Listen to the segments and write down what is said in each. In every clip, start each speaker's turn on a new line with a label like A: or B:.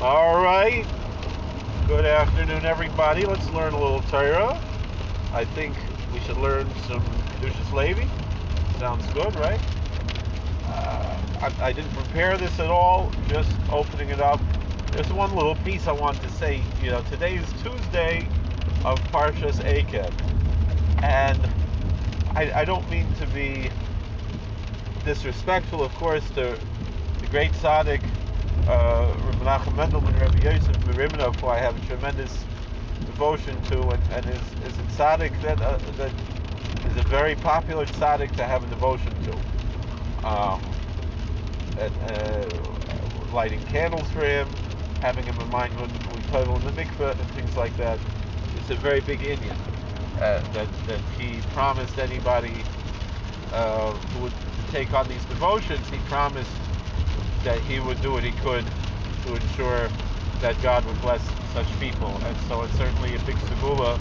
A: All right. Good afternoon, everybody. Let's learn a little Torah. I think we should learn some Kedushas Levi. Sounds good, right? I didn't prepare this at all, just opening it up. There's one little piece I want to say. Today is Tuesday of Parshas Ekev. And I don't mean to be disrespectful, of course, to the great tzaddik, Rabbi Menachem Mendelman, Rabbi Yosef Meriminov, who I have a tremendous devotion to, and is a tzaddik that is a very popular tzaddik to have a devotion to. Lighting candles for him, having him in mind when we tovel in the mikveh and things like that. It's a very big inyan that he promised anybody who would take on these devotions. He promised that he would do what he could to ensure that God would bless such people. And so it's certainly a big segula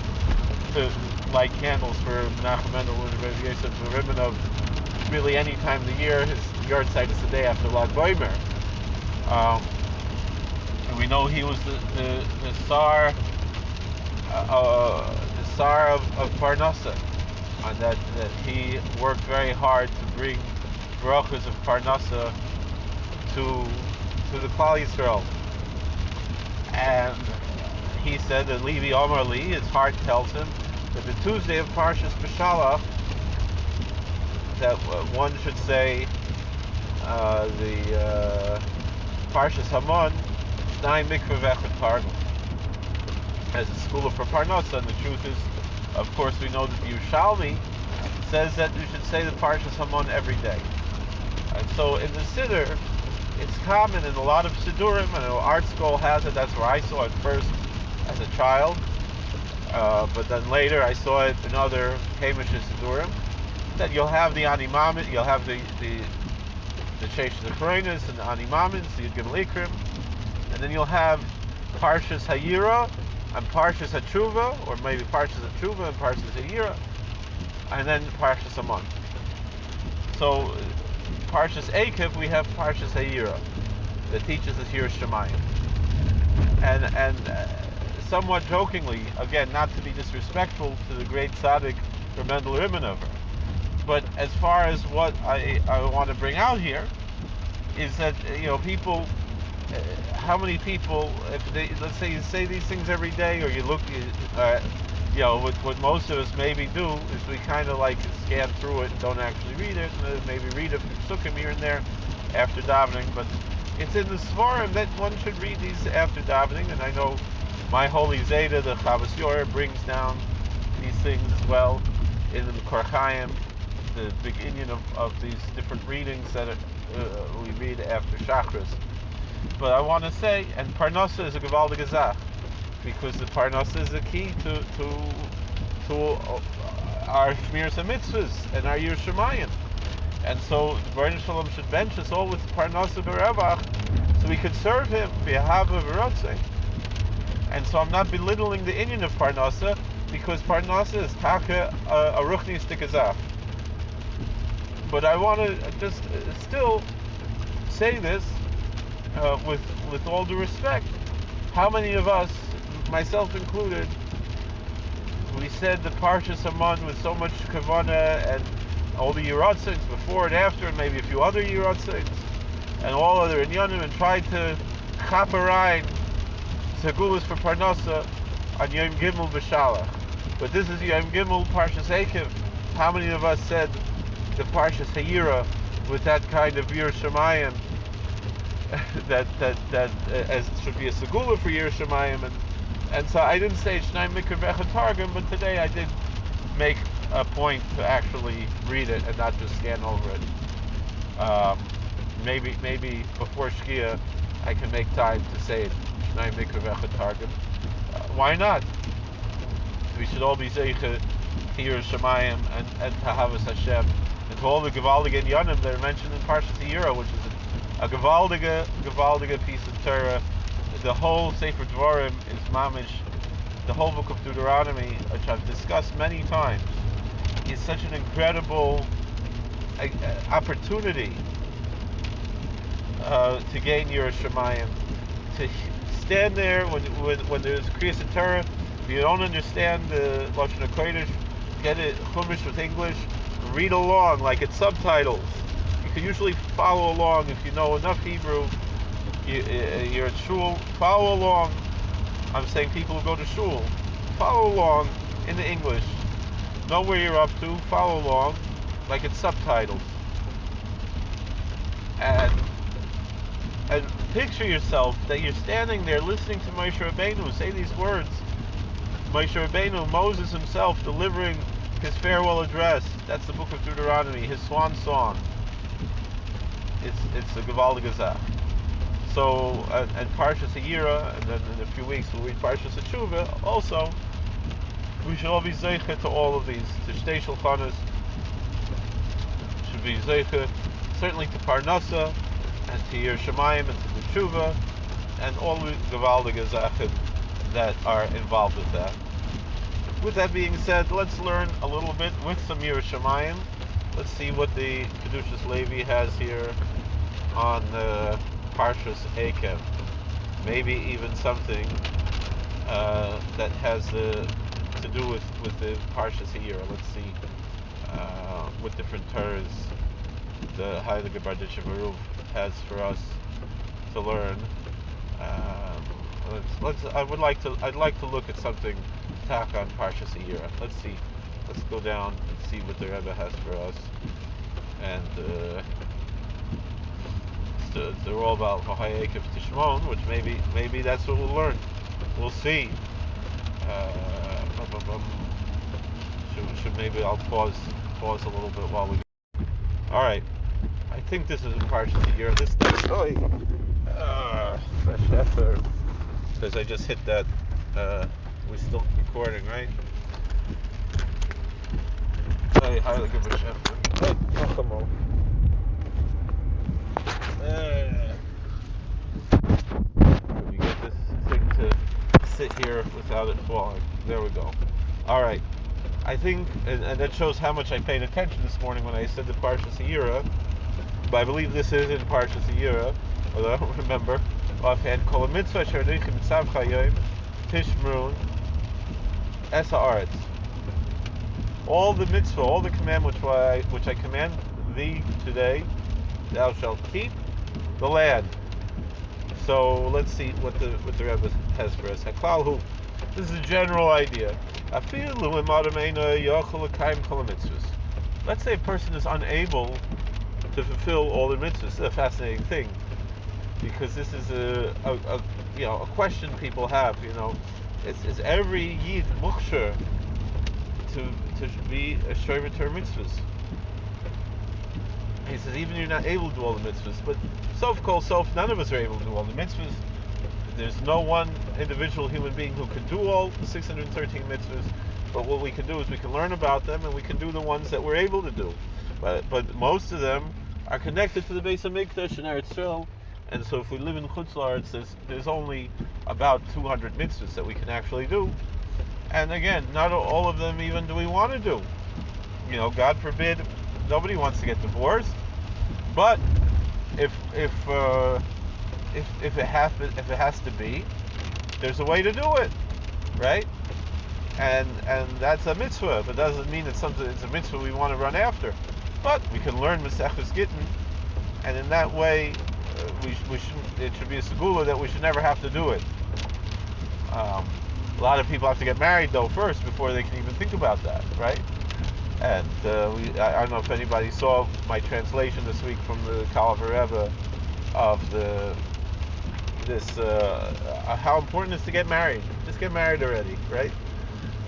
A: to light candles for Menachem Mendel and Rabbi Yosef Meriminov really any time of the year. His yard site is the day after Lag Boimer. And we know he was the Tsar of Parnasa, and that he worked very hard to bring brachas of Parnasa to the Klal Yisrael. And he said that Levi Omar Li, his heart tells him that the Tuesday of Parshas Beshalach, that one should say the Parshas Hamon, Shnai Mikveh Vechad Targum, as a school for Parnasa. And the truth is, of course, we know that the Yerushalmi says that we should say the Parshas Hamon every day. And so in the Siddur, it's common in a lot of Siddurim, and Art School has it. That's where I saw it first as a child. But then later I saw it in other Hamish Siddurim, that you'll have the Animamid, you'll have the Sheish Zechronis and the Animamid, the Yud Gimel Ikrim, and then you'll have Parshas Hayira and Parshas HaTshuva, or maybe Parshas HaTshuva and Parshas Hayira, and then Parshas Hamon. So Parshas Ekev, we have Parshas Hayira that teaches us Yiras Shamayim. And somewhat jokingly, again, not to be disrespectful to the great tzaddik Mendel Rimanover, but as far as what I want to bring out here is that people, how many people, if they, let's say you say these things every day, or you look, what most of us maybe do is we kind of like scan through it and don't actually read it, and maybe read a psukim here and there after davening, but it's in the Svarim that one should read these after davening. And I know my holy Zeta, the Chavas Yor, brings down these things as well in the Kor Chaim, the big inyan of these different readings that we read after Shachris. But I want to say, and Parnasa is a Gevaldige Zach, because the Parnasa is the key to our Shmiras and Mitzvos and our Yiras Shamayim. And so the Baruch Shalom should bench us all with Parnasa B'Revach, so we could serve him B'Ahava V'Rotzei. And so I'm not belittling the inyan of Parnasa, because Parnasa is Taka a Ruchni Stikazach. But I want to just still say this with all due respect. How many of us, myself included, we said the Parshas Hamon with so much kavanah and all the Yiratzins before and after, and maybe a few other Yiratzins, and all other inyanim, and tried to chaperein segulas for Parnasa on Yom Gimel B'Shalach. But this is Yom Gimel Parshas Ekev. How many of us said the Parshas Hayira with that kind of Yiras Shamayim, that as should be a segula for Yiras Shamayim, and so I didn't say Shnai Mikveh Vechad Targum, but today I did make a point to actually read it and not just scan over it. Maybe before Shkia I can make time to say it, Shnai Mikveh Vechad Targum. Why not? We should all be zeicha to Yiras Shamayim and to Havas Hashem, and to all the Gevaldige Inyanim that are mentioned in Parshas Hayira, which is a Gevaldige piece of Torah. The whole Sefer Dvarim is mamish. The whole book of Deuteronomy, which I've discussed many times, is such an incredible opportunity to gain Yiras Shamayim, to stand there when there's Kriyas and Torah, if you don't understand the Lashon HaKodesh, get it Chumash with English, read along like it's subtitles. You can usually follow along if you know enough Hebrew. You're at shul, follow along. I'm saying people who go to shul, follow along in the English. Know where you're up to, follow along like it's subtitles. And picture yourself that you're standing there listening to Moshe Rabbeinu say these words. Moshe Rabbeinu, Moses himself, delivering his farewell address. That's the book of Deuteronomy, his swan song. It's a Gevaldige Zach. So, and Parshas Hayira, and then in a few weeks we'll read Parshas Tshuva. Also, we should all be zeicha to all of these. To Shtei Shulchanos should be zeicha, certainly to Parnasa, and to Yir Shemayim, and to the Tshuva, and all the Gevaldige Zachim that are involved with that. With that being said, let's learn a little bit with some Yir Shemayim. Let's see what the Kedushas Levi has here on Parshas Ekev. Maybe even something that has to do with the Parshas here. Let's see what different Torahs the Heilige Barditcher Baruch has for us to learn. I'd like to look at something tack on Parshas Hayira. Let's see. Let's go down and see what the Rebbe has for us. And they're all about Ekev Tishmon, which maybe that's what we'll learn. We'll see. Should maybe I'll pause a little bit while we. All right. I think this is in Parshas Hayira. This fresh effort, because I just hit that. We're still recording, right? Hey, Heilige B'Shem. Hey, come on. Can we get this thing to sit here without it falling? There we go. All right. I think, and that shows how much I paid attention this morning when I said the Parshas Hayira. But I believe this is in Parshas Hayira, although I don't remember offhand. Kol mitzvah asher neichim mitzav chayim tishmrun es haaretz. All the mitzvah, all the commandments which I command thee today, thou shalt keep the land. So let's see what the Rebbe has for us. Haklal, this is a general idea. Let's say a person is unable to fulfill all the mitzvahs. It's a fascinating thing, because this is a question people have. Is every yid muksher to be a shomer to mitzvahs? He says even you're not able to do all the mitzvahs, but sof kol sof, none of us are able to do all the mitzvahs. There's no one individual human being who can do all the 613 mitzvahs, but what we can do is we can learn about them and we can do the ones that we're able to do. But most of them are connected to the Beis HaMikdash in Eretz Yisrael, and so if we live in Chutz La'aretz, there's only about 200 mitzvahs that we can actually do. And again, not all of them even do we want to do. God forbid, nobody wants to get divorced, but if it has to be, there's a way to do it, right? And that's a mitzvah, but doesn't mean it's a mitzvah we want to run after. But we can learn Maseches Gittin, and in that way, it should be a segula that we should never have to do it. A lot of people have to get married though first before they can even think about that, right? And I don't know if anybody saw my translation this week from the Kalavar Rebbe of how important it is to get married. Just get married already, right?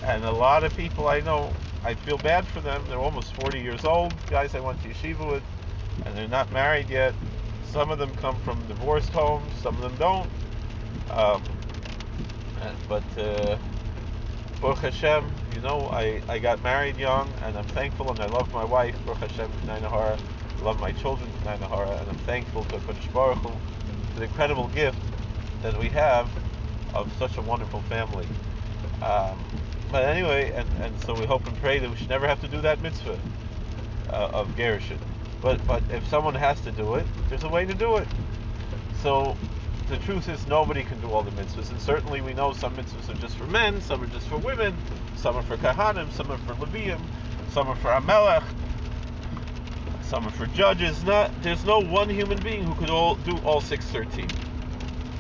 A: And a lot of people I know, I feel bad for them. They're almost 40 years old, guys I went to yeshiva with, and they're not married yet. Some of them come from divorced homes, some of them don't. But Baruch Hashem, I got married young, and I'm thankful, and I love my wife, Baruch Hashem, K'nai Nahara. I love my children, K'nai Nahara, and I'm thankful to Kadosh Baruch Hu for the incredible gift that we have of such a wonderful family. But anyway, and so we hope and pray that we should never have to do that mitzvah of gerushin. But if someone has to do it, there's a way to do it. So the truth is nobody can do all the mitzvahs, and certainly we know some mitzvahs are just for men, some are just for women, some are for kahanim, some are for leviim, some are for amelech, some are for judges. There's no one human being who could do all 613,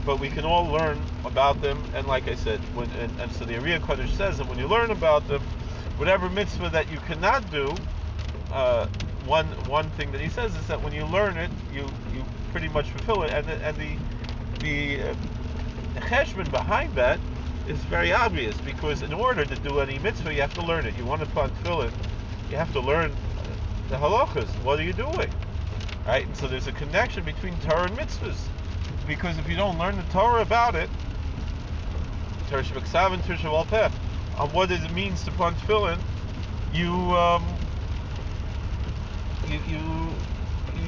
A: but we can all learn about them. And like I said, and so the Ariya Kodesh says that when you learn about them, whatever mitzvah that you cannot do, one thing that he says is that when you learn it, you pretty much fulfill it, and the cheshbon behind that is very obvious, because in order to do any mitzvah, you have to learn it. You want to put on tefillin, you have to learn the halachas. What are you doing? Right? And so there's a connection between Torah and mitzvahs, because if you don't learn the Torah about it, Torah shebeksav and Torah shebaal peh, on what it means to put on tefillin,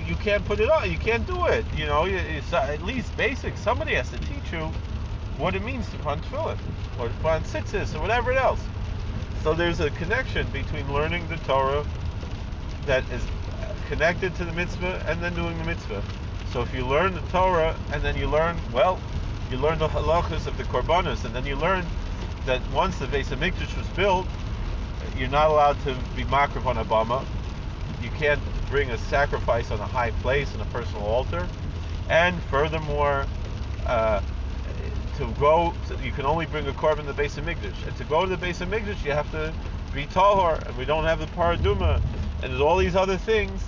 A: you can't put it on. You can't do it. You know, it's at least basic. Somebody has to teach you what it means to put on tefillin, or to put on tzitzis, or whatever else. So there's a connection between learning the Torah that is connected to the mitzvah and then doing the mitzvah. So if you learn the Torah and then you learn the halachas of the korbanos, and then you learn that once the Beis Hamikdash was built, you're not allowed to be makriv on a bama. You can't bring a sacrifice on a high place on a personal altar, and furthermore, you can only bring a korban to the Beis Hamikdash, and to go to the Beis Hamikdash you have to be tahor, and we don't have the paraduma, and there's all these other things,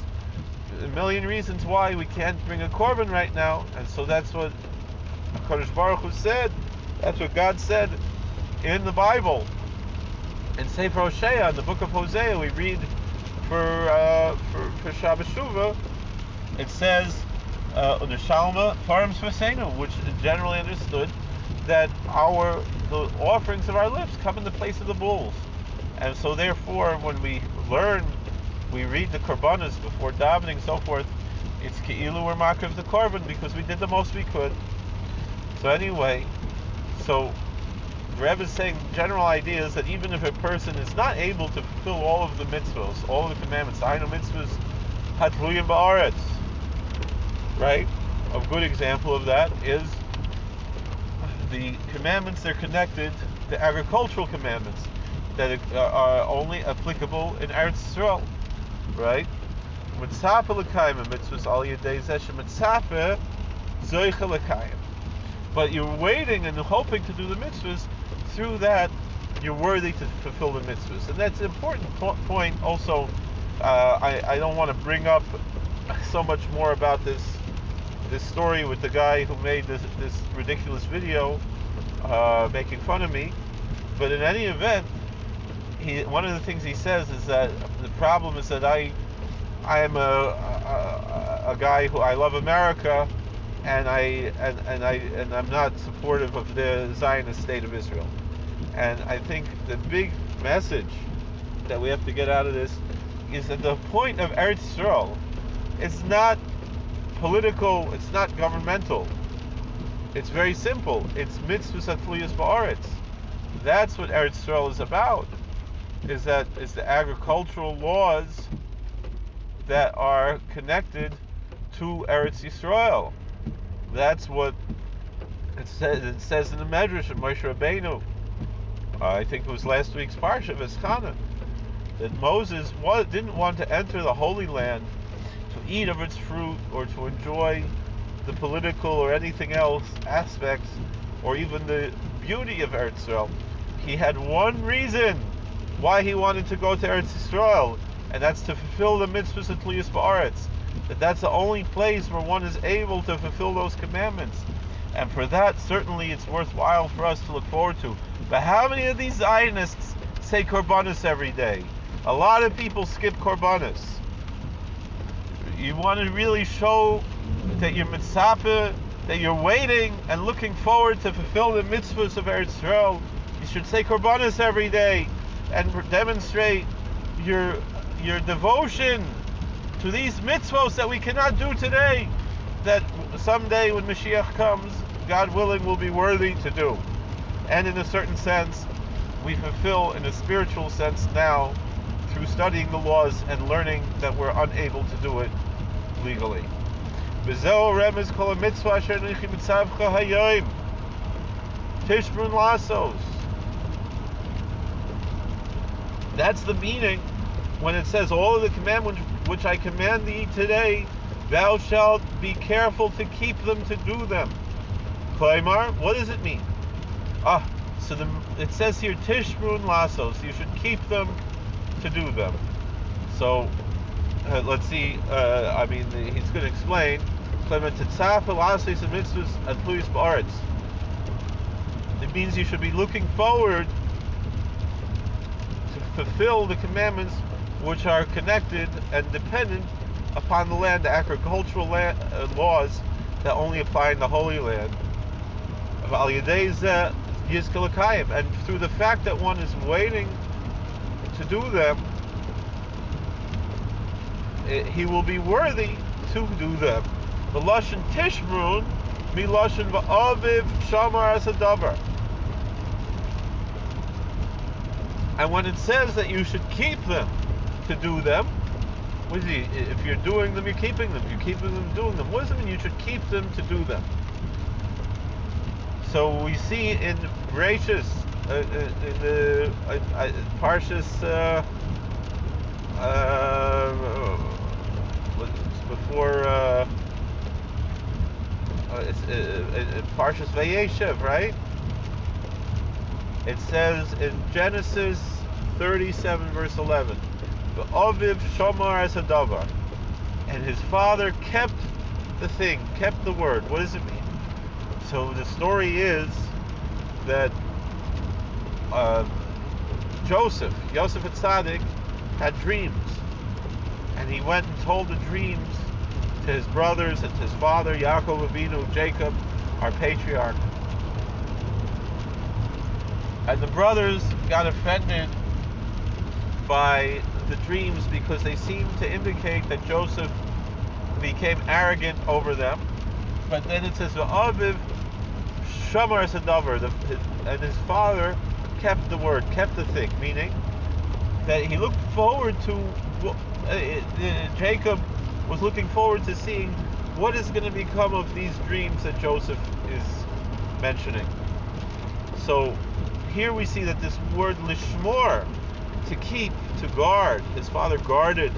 A: a million reasons why we can't bring a korban right now. And so that's what HaKadosh Baruch Hu said, that's what God said in the Bible. In Sefer Hosea, in the book of Hosea, we read for Shabbos Shuvah, it says U'neshalma Farim Sfasenu, which is generally understood that the offerings of our lips come in the place of the bulls. And so therefore, when we read the korbanos before davening and so forth, it's ke'ilu we're makriv the korban, because we did the most we could. So anyway, so the Rebbe is saying general idea is that even if a person is not able to fulfill all of the mitzvos, all of the commandments, I know mitzvahs hatluyim ba'aretz, right? A good example of that is the commandments that are connected to agricultural commandments that are only applicable in Eretz Yisrael, right? Mitzvah l'kayim mitzvahs al yedei zeh shemitzvah zoicha l'kayim. But you're waiting and hoping to do the mitzvahs. Through that, you're worthy to fulfill the mitzvahs, and that's an important point. Also, I don't want to bring up so much more about this story with the guy who made this ridiculous video making fun of me. But in any event, one of the things he says is that the problem is that I am a guy who I love America, and I'm not supportive of the Zionist state of Israel. And I think the big message that we have to get out of this is that the point of Eretz Yisrael is not political, it's not governmental. It's very simple. It's mitzvos hatluyos ba'aretz. That's what Eretz Yisrael is about. Is the agricultural laws that are connected to Eretz Yisrael. That's what it says. It says in the Medrash of Moshe Rabbeinu, I think it was last week's Parshas V'eschana, that Moses didn't want to enter the Holy Land to eat of its fruit or to enjoy the political or anything else aspects or even the beauty of Eretz Yisrael. He had one reason why he wanted to go to Eretz Yisrael, and that's to fulfill the mitzvahs of Tliyas Ba'aretz. That's the only place where one is able to fulfill those commandments. And for that, certainly it's worthwhile for us to look forward to. But how many of these Zionists say korbanos every day? A lot of people skip korbanos. You want to really show that you're mitzapeh, that you're waiting and looking forward to fulfill the mitzvahs of Eretz Yisrael. You should say korbanos every day and demonstrate your devotion to these mitzvos that we cannot do today, that someday when Mashiach comes, God willing, will be worthy to do. And in a certain sense, we fulfill in a spiritual sense now through studying the laws and learning that we're unable to do it legally. V'zeo remez kol mitzvah asher nichi mitzavcha hayoim. Tishmun lasos. That's the meaning when it says all of the commandments which I command thee today, thou shalt be careful to keep them, to do them. Klaimar, what does it mean? So it says here Tishmun lasos. You should keep them to do them. So let's see. He's going to explain. It means you should be looking forward to fulfill the commandments which are connected and dependent upon the land, the agricultural laws that only apply in the Holy Land. And through the fact that one is waiting to do them, he will be worthy to do them. The Lashon Tishmun, mi Lashon va'aviv shamar as a davar. And when it says that you should keep them to do them, if you're doing them, you're keeping them. You're keeping them doing them. What does it mean you should keep them to do them? So we see in Bereshis, in the Parshas, before it's Parshas Vayeshev, right? It says in Genesis 37 verse 11, "V'aviv shomar es hadavar," and his father kept the thing, kept the word. What does it mean? So the story is that Yosef Tzaddik had dreams, and he went and told the dreams to his brothers and to his father, Yaakov Avinu, Jacob, our patriarch. And the brothers got offended by the dreams because they seemed to indicate that Joseph became arrogant over them. But then it says, "V'aviv shamar es hadavar," and his father kept the word, kept the thing, meaning that he looked forward to, Jacob was looking forward to seeing what is going to become of these dreams that Joseph is mentioning. So here we see that this word lishmor, to keep, to guard, his father guarded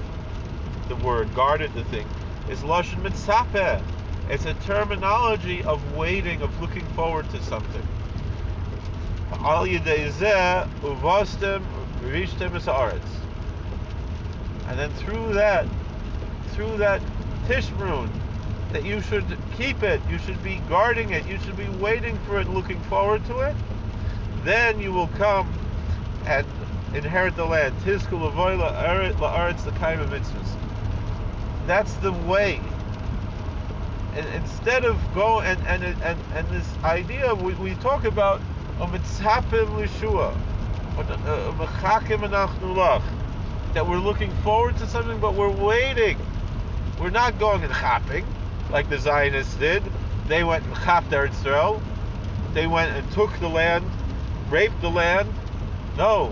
A: the word, guarded the thing, is lashon mitzapeh. It's a terminology of waiting, of looking forward to something. Al yedei zeh uvastem rishtem es haaretz. And then through that tishmrun, that you should keep it, you should be guarding it, you should be waiting for it, looking forward to it, then you will come and inherit the land. Tizku l'voy la'aretz l'kaim mitzvos. That's the way. And instead of go and this idea we talk about a mitzapim l'shua, mechakim anachnu lach, that we're looking forward to something, but we're waiting. We're not going and chapping like the Zionists did. They went and chapped Eretz Yisrael. They went and took the land, raped the land. No,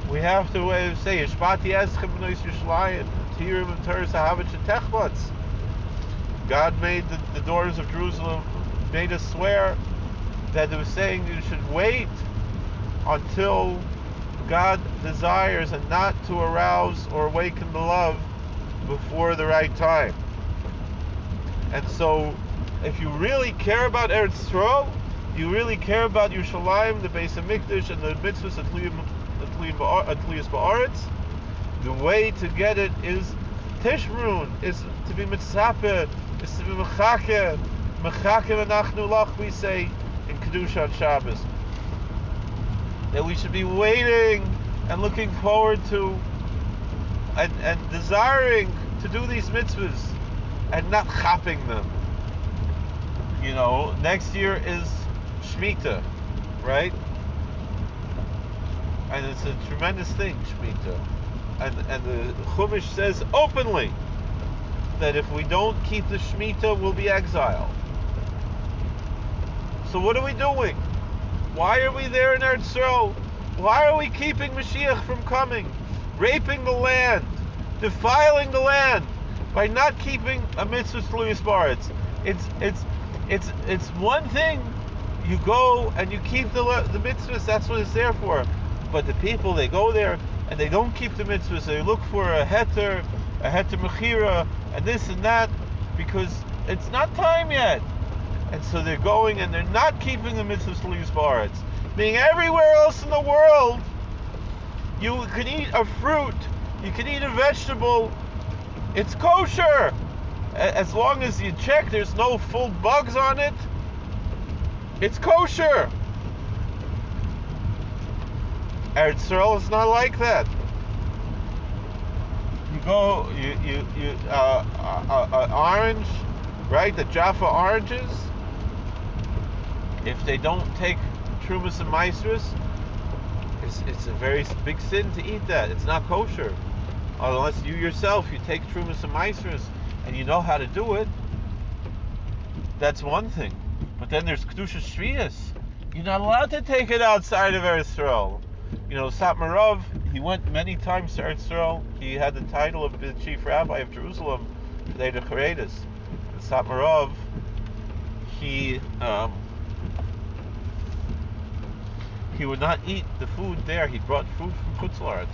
A: we have to say Yishpati eschem b'nois Yerushalayim tirim and teres hahavet shetechlatz. God made the daughters of Jerusalem, made us swear that they were saying you should wait until God desires, and not to arouse or awaken the love before the right time. And so, if you really care about Eretz Yisrael, you really care about Yerushalayim, the Beis HaMikdash, and the mitzvos atliyas ba'aretz, the way to get it is Tishmrun, is to be mitzapeh, is to be mechakem anachnu lach, we say in Kedushas on Shabbos. That we should be waiting and looking forward to and desiring to do these mitzvahs and not chapping them. You know, next year is Shemitah, right? And it's a tremendous thing, Shemitah. And the Chumash says openly that if we don't keep the Shemitah, we'll be exiled. So what are we doing? Why are we there in Eretz Yisrael? Why are we keeping Mashiach from coming? Raping the land, defiling the land by not keeping a mitzvah tluyas b'aretz. It's one thing. You go and you keep the mitzvahs. That's what it's there for. But the people, they go there and they don't keep the mitzvahs. They look for a heter mechira, and this and that, because it's not time yet. And so they're going and they're not keeping the mitzvahs l'yus ba'aretz. Meaning everywhere else in the world, you can eat a fruit, you can eat a vegetable, it's kosher. As long as you check there's no full bugs on it, it's kosher. Eretz Yisrael is not like that. You go, orange, right? The Jaffa oranges, if they don't take trumas and maasros, it's a very big sin to eat that. It's not kosher. Unless you yourself, you take trumas and maasros and you know how to do it. That's one thing. But then there's Kedushas Shvius. You're not allowed to take it outside of Eretz Yisrael. You know, Satmarav, he went many times to Eretz Yisrael. He had the title of the chief rabbi of Jerusalem, the Kedushas. Satmarav, he would not eat the food there. He brought food from Chutz La'aretz.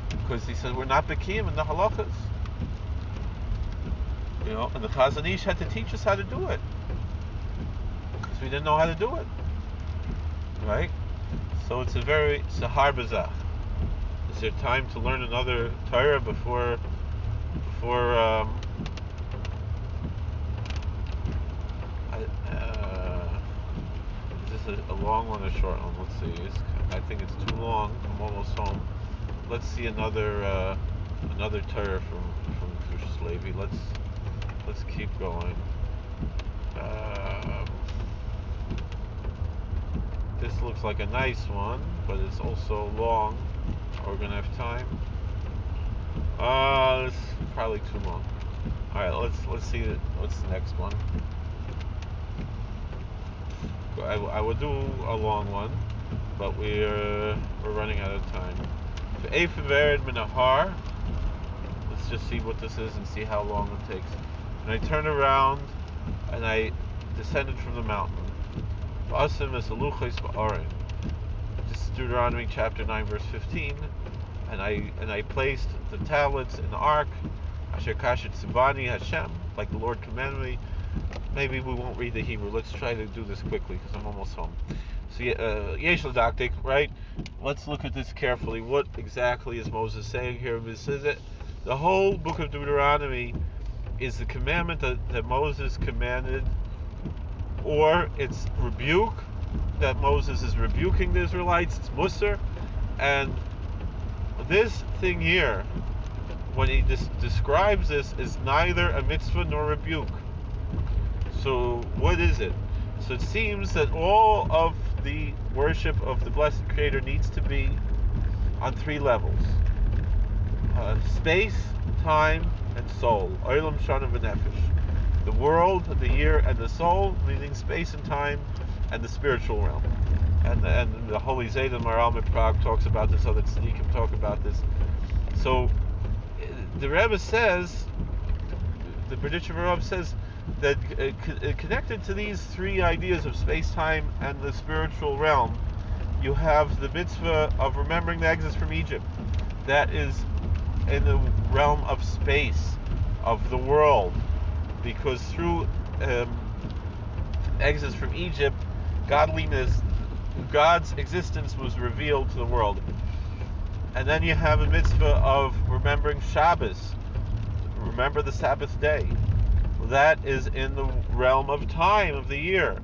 A: Because he said, we're not Bekiyim in the halachas. You know, and the Chazon Ish had to teach us how to do it. Because we didn't know how to do it. Right? So it's a hard bazach. Is there time to learn another Torah before is this a long one or a short one? Let's see. I think it's too long. I'm almost home. Let's see another Torah from Kedushas Levi. Let's keep going. This looks like a nice one, but it's also long. Are we gonna have time? It's probably too long. All right, let's see what's the next one. I would do a long one, but we're running out of time. Ekev vered minahar. Let's just see what this is and see how long it takes. And I turned around and I descended from the mountain. Asim es aluchos ba'arim. This is Deuteronomy chapter 9 verse 15. And I placed the tablets in the ark. Asher kashet tzivani Hashem, like the Lord commanded me. Maybe we won't read the Hebrew. Let's try to do this quickly because I'm almost home. So yesh l'daktik, right? Let's look at this carefully. What exactly is Moses saying here? This is it. The whole book of Deuteronomy is the commandment that Moses commanded, or it's rebuke that Moses is rebuking the Israelites. It's Musar, and this thing here, when he describes this, is neither a mitzvah nor rebuke. So what is it? So it seems that all of the worship of the Blessed Creator needs to be on three levels: space, time, and soul. Olam, Shana, v'nefesh. The world, the year, and the soul, meaning space and time, and the spiritual realm. And the Holy Zayda Maral Miprag talks about this. Other tzaddikim talk about this. So the Rebbe says, the Berditchev Rebbe says, that connected to these three ideas of space-time and the spiritual realm, you have the mitzvah of remembering the exodus from Egypt. That is in the realm of space, of the world, because through exodus from Egypt, God's existence was revealed to the world. And then you have a mitzvah of remembering Shabbos, remember the Sabbath day. That is in the realm of time, of the year.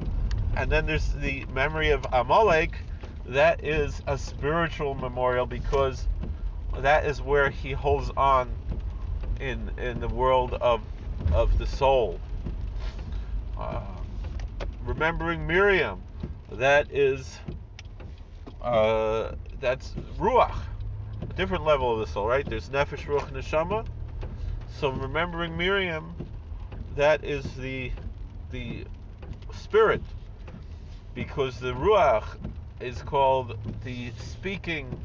A: And then there's the memory of Amalek. That is a spiritual memorial, because that is where he holds on in the world of the soul. Remembering Miriam, that is that's Ruach, a different level of the soul, right? There's Nefesh, Ruach, Neshama. So remembering Miriam, that is the spirit, because the Ruach is called the speaking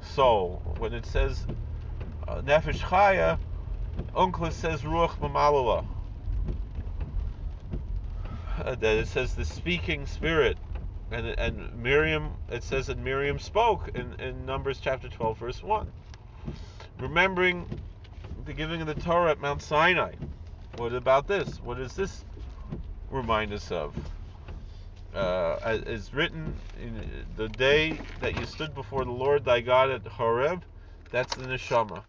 A: soul. When it says Nefesh Chaya, Onkelos says Ruach Mamalala. That it says the speaking spirit. And Miriam, it says that Miriam spoke in Numbers chapter 12, verse 1. Remembering the giving of the Torah at Mount Sinai. What about this? What does this remind us of? As written in the day that you stood before the Lord thy God at Horeb, that's the neshama.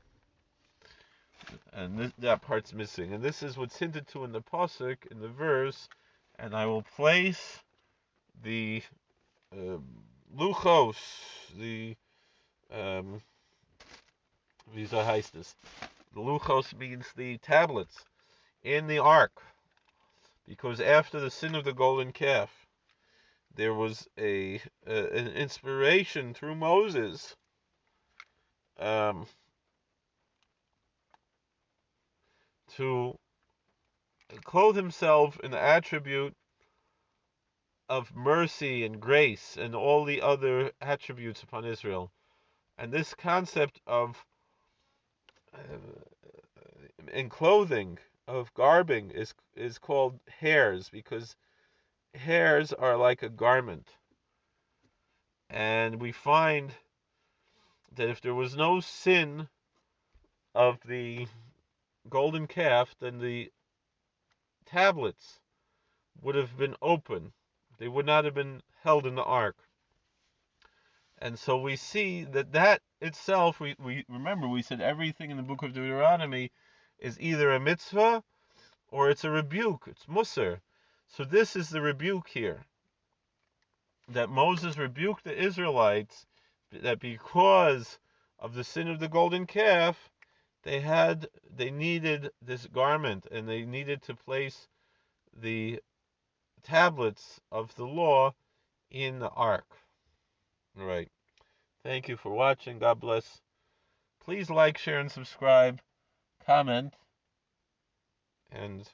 A: And that part's missing. And this is what's hinted to in the pasuk, in the verse, and I will place the luchos, the visa heistes. The luchos means the tablets in the ark, because after the sin of the golden calf, there was an inspiration through Moses to clothe himself in the attribute of mercy and grace and all the other attributes upon Israel. And this concept of in clothing, of garbing, is called hairs, because hairs are like a garment. And we find that if there was no sin of the golden calf, then the tablets would have been open. They would not have been held in the ark. And so we see that itself, we remember, we said everything in the book of Deuteronomy is either a mitzvah or it's a rebuke. It's musar. So this is the rebuke here. That Moses rebuked the Israelites that because of the sin of the golden calf, they needed this garment, and they needed to place the tablets of the law in the ark. All right. Thank you for watching. God bless. Please like, share, and subscribe. Comment. And